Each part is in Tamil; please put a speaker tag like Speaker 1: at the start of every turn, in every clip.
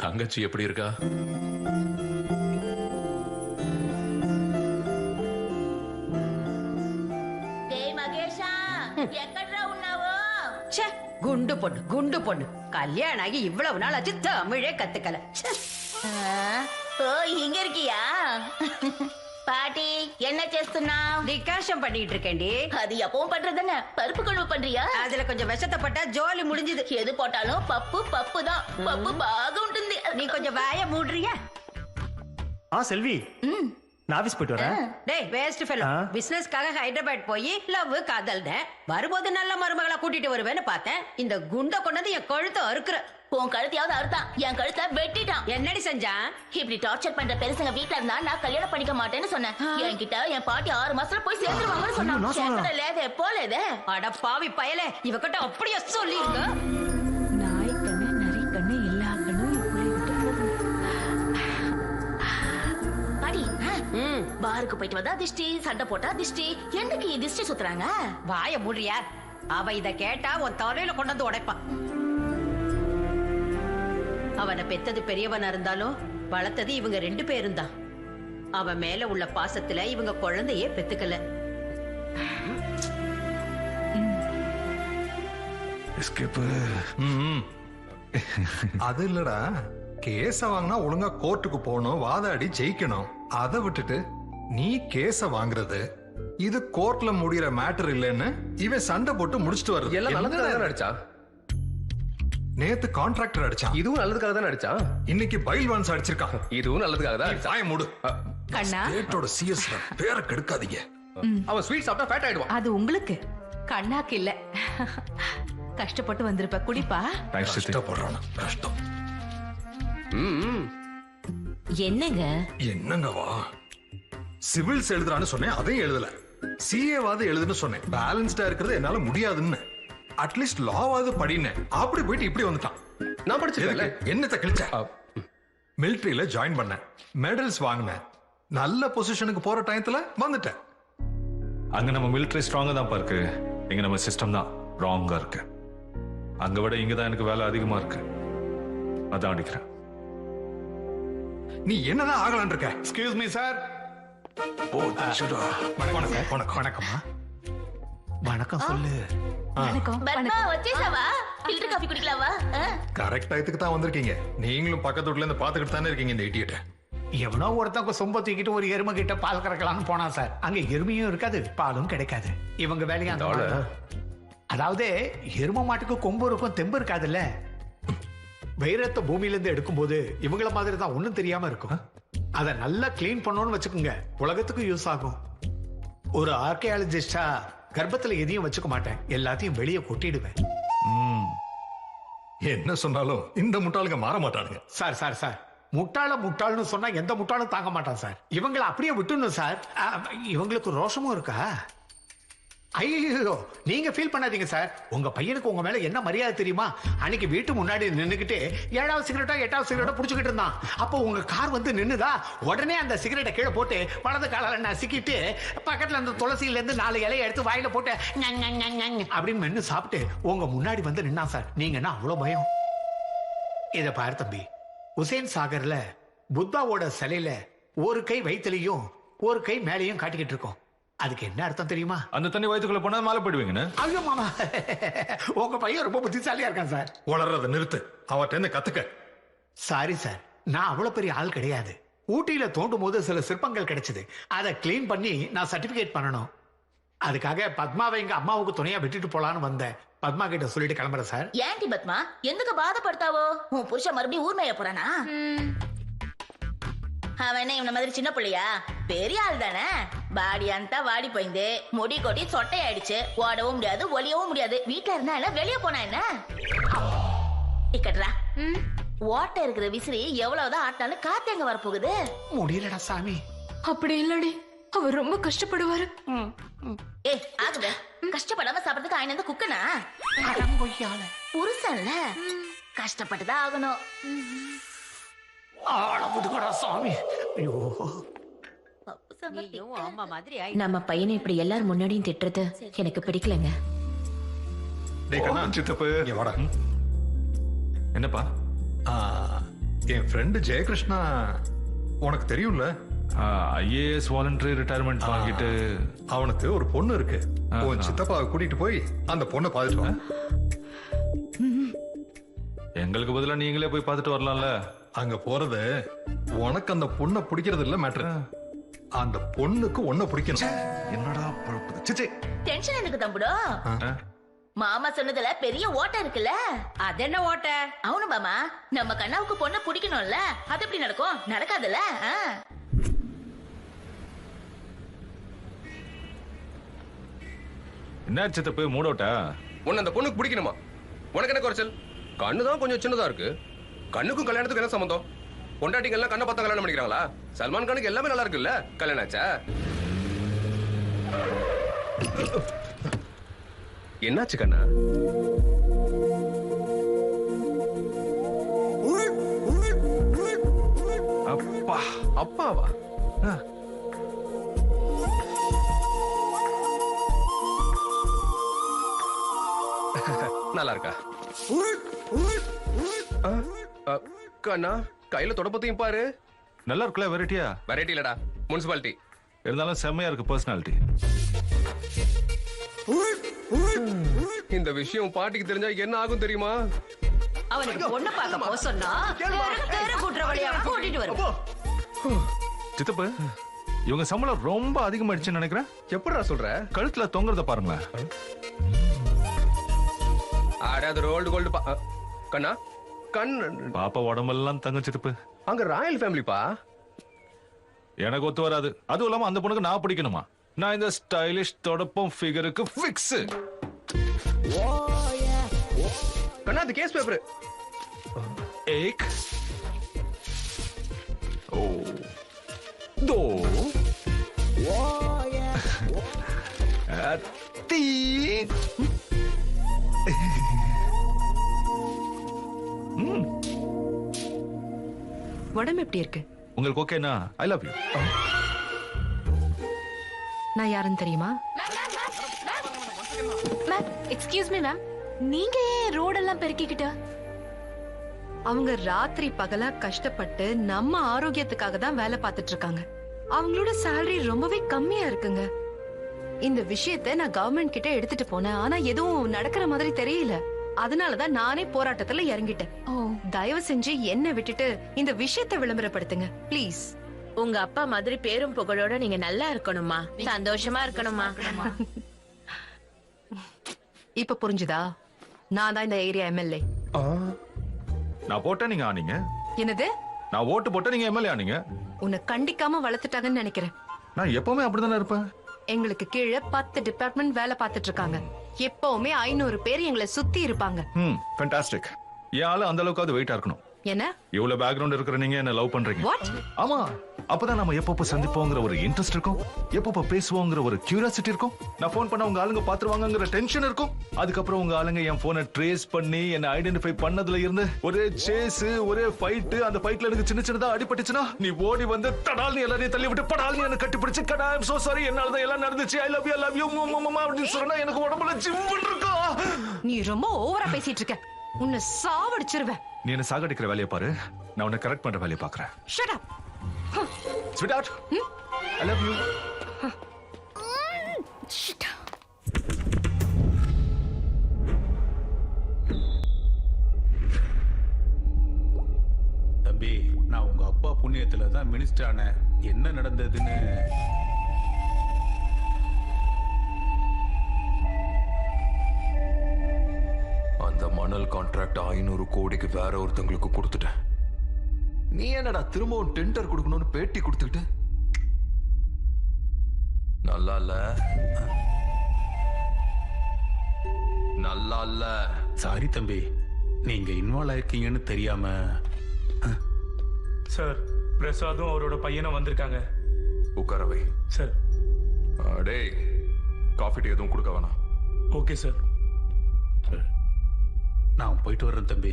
Speaker 1: தங்கச்சி எப்படி இருக்கா?
Speaker 2: டேய் மகேஷா, எங்கடா உன்னாவோ?
Speaker 3: ச்சே, குண்டு பொண்ணு கல்யாணம் ஆகி இவ்வளவு நாள் ஆச்சு தமிழே கத்துக்கல. ச்சே.
Speaker 2: ఓ ఇంగ இருக்கியா? பாட்டி என்ன చేస్తున్నావ్?
Speaker 3: டிகாஷன் பண்ணிட்டு இருக்கேன்டி.
Speaker 2: அது எப்பவும் பண்றதுன்னு பருப்பு கழுவு பண்றியா?
Speaker 3: அதுல கொஞ்சம் விஷத்தை பட்டா ஜோலி முடிஞ்சது.
Speaker 2: எது போட்டாலும் பப்பு தான். பப்பு బాగా ఉంటుంది.
Speaker 3: நீ கொஞ்சம் வாய மூடுறியா?
Speaker 4: செல்வி, நான் ஆபீஸ் போயிட்டு வரேன்.
Speaker 3: டேய் வேஸ்ட் ஃபெலோ, பிசினஸ்க்காக ஹைதராபாத் போய் லவ் காதல்னே வரும்போது நல்ல மருமகளா கூட்டிட்டு வருவேன்னு பார்த்தேன். இந்த குண்ட கொண்டது என் கழுத்தை அறுக்குற.
Speaker 2: உன் கழுத்தையாவது அறுத்தான், என் கழுத்தை வெட்டிட்டான்.
Speaker 3: என்னடி செஞ்சான்?
Speaker 2: இப்படி டார்ச்சர் பண்ற பெருசுங்க வீட்டுல இருந்தா நான் கல்யாணம் பண்ணிக்க மாட்டேன்னு சொன்னேன். என்கிட்ட என் பாட்டி 6 மாசத்துல போய் சேர்ந்துருவாங்கன்னு சொன்னாங்க. லேதே போலேதே.
Speaker 3: அட பாவி பயலே, இவகிட்ட அப்படியே சொல்லிருங்க.
Speaker 5: நாய் கண்ணு நரி கண்ணு எல்லா கண்ணும் விட்டு போகும்.
Speaker 2: பாட்டி பாருக்கு போயிட்டு வந்தா திஷ்டி, சண்டை போட்டா திஷ்டி, என்னைக்கு திஷ்டி சுத்துறாங்க?
Speaker 3: வாய மூடுறியா? அவ இத கேட்டா உன் தலையில கொண்டு வந்து உடைப்பான். அவனை பெத்தது பெரியவனா இருந்தாலும் வளர்த்தது இவங்க 2 பேரும் தான். அவன் மேல உள்ள பாசத்துல இவங்க குழந்தையே பெத்துக்கல.
Speaker 6: அது இல்லடா, கேஸ வாங்கினா ஒழுங்கா கோர்ட்டுக்கு போகணும், வாதாடி ஜெயிக்கணும். அதை விட்டுட்டு நீ கேஸ வாங்குறது இது கோர்ட்ல முடியற மேட்டர் இல்லைன்னு இவன் சண்டை போட்டு முடிச்சிட்டு வருது.
Speaker 7: எல்லாம் நல்லதுக்காக தான் அடிச்சா.
Speaker 6: நேத்து கான்ட்ராக்டர் அடிச்சான்,
Speaker 7: இதுவும் நல்லதுக்காக தான் அடிச்சான்.
Speaker 6: இன்னைக்கு பைல்வான்ஸ் அடிச்சிருக்கான்,
Speaker 7: இதுவும் நல்லதுக்காக தான் அடிச்சான்.
Speaker 6: வாய மூடு.
Speaker 5: கண்ணா,
Speaker 6: ஸ்டேட்டோட சிஎஸ் பேரை கெடுக்காதீங்க.
Speaker 7: அவன் ஸ்வீட் சாப்பிட்டா ஃபேட் ஆயிடுவான்.
Speaker 5: அது உங்களுக்கு, கண்ணாக்கு இல்ல. கஷ்டப்பட்டு வந்திருப்ப, குடிப்பா.
Speaker 6: கஷ்டப்படுறான், கஷ்டம்.
Speaker 2: என்னங்க
Speaker 6: என்னங்கவா, சிவில்ஸ் எழுதுறான்னு சொன்னேன், அதையும் எழுதல. சிஏவாது எழுதுன்னு சொன்னேன், பேலன்ஸ்டா இருக்கிறது என்னால முடியாதுன்னு. அட்லீஸ்ட் லாவாவது படினேன், அப்படி போயிட்டு இப்படி வந்துட்டான்.
Speaker 7: நான் படிச்சிருக்கேன்ல.
Speaker 6: என்னத்தை கிழிச்ச? மிலிட்டரியில ஜாயின் பண்ணேன், மெடல்ஸ் வாங்கினேன், நல்ல பொசிஷனுக்கு போற டயத்துல வந்துட்டேன்.
Speaker 8: அங்க நம்ம மிலிட்டரி ஸ்ட்ராங்கா தான் இருக்கு, இங்க நம்ம சிஸ்டம் தான் ராங்கா இருக்கு. அங்க விட இங்க தான் எனக்கு வேலை அதிகமா இருக்கு, அதான் அடிக்கிறேன்.
Speaker 6: நீ என்னதான் ஆகலான் இருக்க?
Speaker 4: Excuse me sir.
Speaker 6: ஓ தச்சுடா. வணக்கம். வணக்கம்மா.
Speaker 4: வணக்கம் சொல்லு.
Speaker 5: வணக்கம்.
Speaker 2: பத்மா வச்சேசாவா? ஃபில்டர் காபி குடிக்கலாமா?
Speaker 6: கரெக்ட் டயத்துக்கு தான் வந்திருக்கீங்க. நீங்களும் பக்கத்து வீட்ல இருந்து பாத்துக்கிட்டு தானே இருக்கீங்க இந்த இடியட்ட.
Speaker 4: எவனோ ஒருத்தங்க சொம்ப தூக்கிட்டு ஒரு எருமை கிட்ட பால் கறக்கலாம்னு போனா சார். அங்க எருமையும் இருக்காது, பாலும் கிடைக்காது. இவங்க வேலையா அந்த மாதிரி தான். அதாவது எருமை மாட்டுக்கு கொம்பு இருக்கும், தெம்பு இருக்காதுல்ல. வைரத்தை பூமியில இருந்து எடுக்கும் போது இவங்கள மாதிரி தான் ஒண்ணும் தெரியாம இருக்கும். அதை நல்லா கிளீன் பண்ணணும்னு வச்சுக்கோங்க, உலகத்துக்கு யூஸ் ஆகும். ஒரு ஆர்கியாலஜிஸ்டா கர்ப்பத்துல எதையும் வச்சுக்க மாட்டேன், எல்லாத்தையும் வெளியே கொட்டிடுவேன்.
Speaker 6: என்ன சொன்னாலும் இந்த முட்டாளுங்க மாற மாட்டானுங்க.
Speaker 4: சார் சார் சார், முட்டாள்னு சொன்னா எந்த முட்டாளும் தாங்க மாட்டான் சார். இவங்களை அப்படியே விட்டுணும் சார். இவங்களுக்கு ரோஷமும் இருக்கா? ஐயோ, நீங்க ஃபீல் பண்ணாதீங்க சார். உங்க பையனுக்கு உங்க மேல என்ன மரியாதை தெரியுமா? அன்னைக்கு வீட்டு முன்னாடி நின்னுக்கிட்டு 7வது சிகரெட்டா 8வது சிகரெட்டா புடிச்சுக்கிட்டு இருந்தான். அப்போ உங்க கார் வந்து நின்னுதா, உடனே அந்த சிகரெட்டை கீழே போட்டு வலது காலால நசுக்கிட்டு பக்கத்துல அந்த துளசியில இருந்து 4 இலையை எடுத்து வாயில போட்டு அப்படின்னு மென்னு சாப்பிட்டு உங்க முன்னாடி வந்து நின்னா சார். நீங்க என்ன அவ்வளவு பயம்? இத பாரு தம்பி, உசேன் சாகர்ல புத்தாவோட சிலையில ஒரு கை வயிற்றுலையும் ஒரு கை மேலையும் காட்டிக்கிட்டு இருக்கோம். அதுக்கு என்ன அர்த்தம் தெரியுமா?
Speaker 8: அந்த தண்ணி வயிற்றுக்குள்ள போனா மேல போயிடுவீங்கன்னு.
Speaker 4: ஐயோ மாமா, உங்க பையன் ரொம்ப புத்திசாலியா இருக்கான் சார்.
Speaker 6: வளர்றத நிறுத்து, அவர்கிட்ட கத்துக்க.
Speaker 4: சாரி சார், நான் அவ்வளவு பெரிய ஆள் கிடையாது. ஊட்டியில தோண்டும் போது சில சிற்பங்கள் கிடைச்சது, அதை கிளீன் பண்ணி நான் சர்டிபிகேட் பண்ணணும். அதுக்காக பத்மாவை எங்க அம்மாவுக்கு துணையா விட்டுட்டு போலான்னு வந்தேன். பத்மா கிட்ட சொல்லிட்டு கிளம்புறேன் சார்.
Speaker 2: ஏன்டி பத்மா, எதுக்கு பாதப்படுத்தாவோ? உன் புருஷன் மறுபடியும் ஊர் மேய போறானா? அவன் என்ன இவன மாதிரி சின்ன பிள்ளையா? பெரிய ஆள் தானே. பாடி அந்த வாடி போயிந்து முடி கொட்டி சொட்டை ஆயிடுச்சு, ஓடவும் முடியாது ஒளியவும் முடியாது. வீட்டுல இருந்தா என்ன, வெளியே போனா என்ன? இக்கட்ரா, ஓட்ட இருக்கிற விசிறி எவ்வளவுதான் ஆட்டினாலும் காத்து எங்க வரப்போகுது?
Speaker 4: முடியலடா சாமி.
Speaker 5: அப்படி இல்லடி, அவர் ரொம்ப கஷ்டப்படுவாரு.
Speaker 2: ஏ ஆகுது, கஷ்டப்படாம சாப்பிடறதுக்கு ஆயினது குக்கனா? புருஷன்ல கஷ்டப்பட்டுதான் ஆகணும்.
Speaker 4: சாமி, ஐயோ.
Speaker 3: அம்மா மாதிரி
Speaker 2: நம்ம பையனை இப்படி எல்லாரும் முன்னாடியும் திட்டுறது எனக்கு பிடிக்கலங்க.
Speaker 6: டேய் கண்ணா, சித்தப்பு இங்க வாடா.
Speaker 8: என்னப்பா?
Speaker 6: என் ஃப்ரெண்டு ஜெயகிருஷ்ணா உனக்கு தெரியும்ல,
Speaker 8: ஐஏஎஸ் வாலண்டரி ரிட்டையர்மெண்ட் வாங்கிட்டு
Speaker 6: அவனுக்கு ஒரு பொண்ணு இருக்கு. உன் சித்தப்பாவை கூட்டிட்டு போய் அந்த பொண்ணை பார்த்துட்டு வா.
Speaker 8: எங்களுக்கு பதிலா நீங்களே போய் பார்த்துட்டு வரலாம்ல.
Speaker 6: அங்க போறது உனக்கு அந்த பொண்ணை பிடிக்கிறது இல்ல மேட்ரு, அந்த பொண்ணுக்கு ஒன்ன பிடிக்கணும்.
Speaker 8: என்னடா பழப்பு சிச்சே.
Speaker 2: டென்ஷன் எனக்கு தம்புடோ. மாமா சொன்னதுல பெரிய ஓட்டை இருக்குல்ல.
Speaker 3: அது என்ன ஓட்ட?
Speaker 2: அவனு மாமா, நம்ம கண்ணாவுக்கு பொண்ணை பிடிக்கணும்ல, அது எப்படி நடக்கும்? நடக்காதுல்ல.
Speaker 8: என்ன சித்தப்பு மூடோட்டா?
Speaker 7: உன்னை அந்த பொண்ணுக்கு பிடிக்கணுமா? உனக்கு என்ன குறைச்சல்? கண்ணு தான் கொஞ்சம் சின்னதா இருக்கு. கண்ணுக்கும் கல்யாணத்துக்கு என்ன சம்பந்தம்? பொண்டாட்டிங்க எல்லாம் கண்ணை பார்த்தா கல்யாணம் பண்ணிக்கிறாங்களா? சல்மான் கானுக்கு எல்லாமே நல்லா இருக்குல்ல, கல்யாணம் ஆச்சா? என்னாச்சு கண்ணா?
Speaker 8: அப்பா
Speaker 7: அப்பாவா? நல்லா இருக்கா? கண்ணா கையில தொடப்பத்தையும் பாரு.
Speaker 8: நல்லா இருக்குல்ல? வெரைட்டியா?
Speaker 7: வெரைட்டி இல்லடா, முனிசிபாலிட்டி.
Speaker 8: இருந்தாலும் செம்மையா இருக்கு பர்சனாலிட்டி.
Speaker 7: இந்த விஷயம் பாட்டிக்கு தெரிஞ்சா என்ன ஆகும் தெரியுமா?
Speaker 3: அவனுக்கு பொண்ணு பார்க்க போக சொன்னா தெரு கூட்டுற வழியா கூட்டிட்டு வருவோம்.
Speaker 8: சித்தப்பு, இவங்க சம்பளம் ரொம்ப அதிகமாயிடுச்சுன்னு நினைக்கிறேன்.
Speaker 7: எப்படிடா சொல்ற?
Speaker 8: கழுத்துல தொங்குறத பாருங்களேன்.
Speaker 7: அட அது ரோல்டு கோல்டு கண்ணா. கண்
Speaker 8: பாப்பா உடம்பெல்லாம் தங்க சித்தப்பு.
Speaker 7: அங்க ராயல் ஃபேமிலிப்பா.
Speaker 8: எனக்கு ஒத்து வராது. அதுவும் இல்லாம அந்த பொண்ணுக்கு நான் பிடிக்கணுமா? நான் இந்த ஸ்டைலிஷ் தொடப்பம் ஃபிகருக்கு ஃபிக்ஸ்.
Speaker 7: கண்ணா அது கேஸ் பேப்பர்.
Speaker 8: एक ओ दो तीन
Speaker 5: உடம்பு எப்படி இருக்கு?
Speaker 8: உங்களுக்கு ஓகேனா? ஐ லவ் யூ.
Speaker 5: நான் யாருன்னு தெரியுமா?
Speaker 1: மேம், எக்ஸ்கியூஸ் மீ மேம், நீங்க ஏன் ரோடெல்லாம் பெருக்கிக்கிட்ட?
Speaker 5: அவங்க ராத்திரி பகலா கஷ்டப்பட்டு நம்ம ஆரோக்கியத்துக்காக தான் வேலை பார்த்துட்டு இருக்காங்க. அவங்களோட salary ரொம்பவே கம்மியா இருக்குங்க. இந்த விஷயத்தை நான் கவர்மெண்ட் கிட்ட எடுத்துட்டு போனேன். ஆனா எதுவும் நடக்கிற மாதிரி தெரியல. அதனாலதான் நானே போராட்டத்துல இறங்கிட்டேன். தயவு செஞ்சு என்ன விட்டுட்டு இந்த விஷயத்தை விளம்பரப்படுத்துங்க ப்ளீஸ்.
Speaker 1: உங்க அப்பா மாதிரி பேரும் புகழோட நீங்க நல்லா இருக்கணுமா, சந்தோஷமா இருக்கணுமா.
Speaker 5: இப்ப புரிஞ்சுதா? நான் தான் இந்த ஏரியா எம்எல்ஏ.
Speaker 8: நான் போட்டேன், நீங்க ஆனீங்க.
Speaker 5: என்னது?
Speaker 8: நான் ஓட்டு போட்டேன், நீங்க எம்எல்ஏ ஆனீங்க.
Speaker 5: உன்னை கண்டிக்காம வளர்த்துட்டாங்கன்னு நினைக்கிறேன்.
Speaker 8: நான் எப்பவுமே அப்படிதானே இருப்பேன்.
Speaker 5: எங்களுக்கு கீழே 10 டிபார்ட்மெண்ட் வேலை பார்த்துட்டு இருக்காங்க. எப்பவுமே 500 பேர் எங்களை சுத்தி இருப்பாங்க.
Speaker 8: ஃபேண்டாஸ்டிக். என் ஆளு அந்த அளவுக்கு வெயிட்டா இருக்கணும்.
Speaker 5: என்ன
Speaker 8: இவ்வளவு பேக்ரவுண்ட் இருக்கிற நீங்க என்ன லவ் பண்றீங்க?
Speaker 5: வாட்?
Speaker 8: ஆமா, அப்பதான் நம்ம எப்பப்ப சந்திப்போங்கிற ஒரு இன்ட்ரெஸ்ட் இருக்கும், எப்பப்ப பேசுவோங்கிற ஒரு கியூரியாசிட்டி இருக்கும். நான் போன் பண்ண உங்க ஆளுங்க பாத்துருவாங்கங்கிற டென்ஷன் இருக்கும். அதுக்கப்புறம் உங்க ஆளுங்க என் போனை ட்ரேஸ் பண்ணி என்ன ஐடென்டிஃபை பண்ணதுல இருந்து ஒரே சேஸ், ஒரே ஃபைட். அந்த ஃபைட்ல எனக்கு சின்ன சின்னதா அடிபட்டுச்சுன்னா நீ ஓடி வந்து தடால்னு எல்லாரையும் தள்ளி விட்டு படால்னு என்ன கட்டி பிடிச்சு கடா ஐம் சோ சாரி, என்னாலதான் எல்லாம் நடந்துச்சு, ஐ லவ் யூ அப்படின்னு சொன்னா எனக்கு உடம்புல ஜிம் இருக்கா.
Speaker 5: நீ ரொம்ப ஓவரா பேசிட்டு இருக்க. உன்னை சாவடிச்சிருவேன்.
Speaker 8: நீ என்ன சாகடிக்கிற வேலையை பாரு, நான் உன்னை கரெக்ட் பண்ற வேலையை பாக்குறேன்.
Speaker 5: Shut up.
Speaker 8: Sweetheart, I love you.
Speaker 9: தம்பி, நான் உங்க அப்பா புண்ணியத்துல தான் மினிஸ்டர் ஆனேன். என்ன நடந்ததுன்னு
Speaker 10: அந்த மணல் கான்ட்ராக்ட் 500 கோடிக்கு வேற ஒருத்தங்களுக்கு கொடுத்துட்டேன். நீ என்னடா திரும்பவும் டெண்டர் கொடுக்கணும்னு பேட்டி கொடுத்துக்கிட்டு? நல்லா இல்ல, நல்லா இல்ல.
Speaker 9: சாரி தம்பி, நீங்க இன்வால்வ் ஆயிருக்கீங்கன்னு தெரியாம.
Speaker 11: சார், பிரசாதும் அவரோட பையனும் வந்திருக்காங்க.
Speaker 10: உட்காரவை
Speaker 11: சார்.
Speaker 10: டேய், காஃபி டீ எதுவும் கொடுக்க வேணாம்.
Speaker 11: Okay sir.
Speaker 9: நான் போயிட்டு வர்றேன் தம்பி.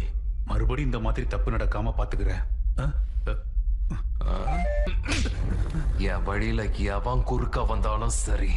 Speaker 9: மறுபடியும் இந்த மாதிரி தப்பு நடக்காம பாத்துக்கிறேன்.
Speaker 10: என் வழியில எவன் குறுக்க வந்தாலும் சரி,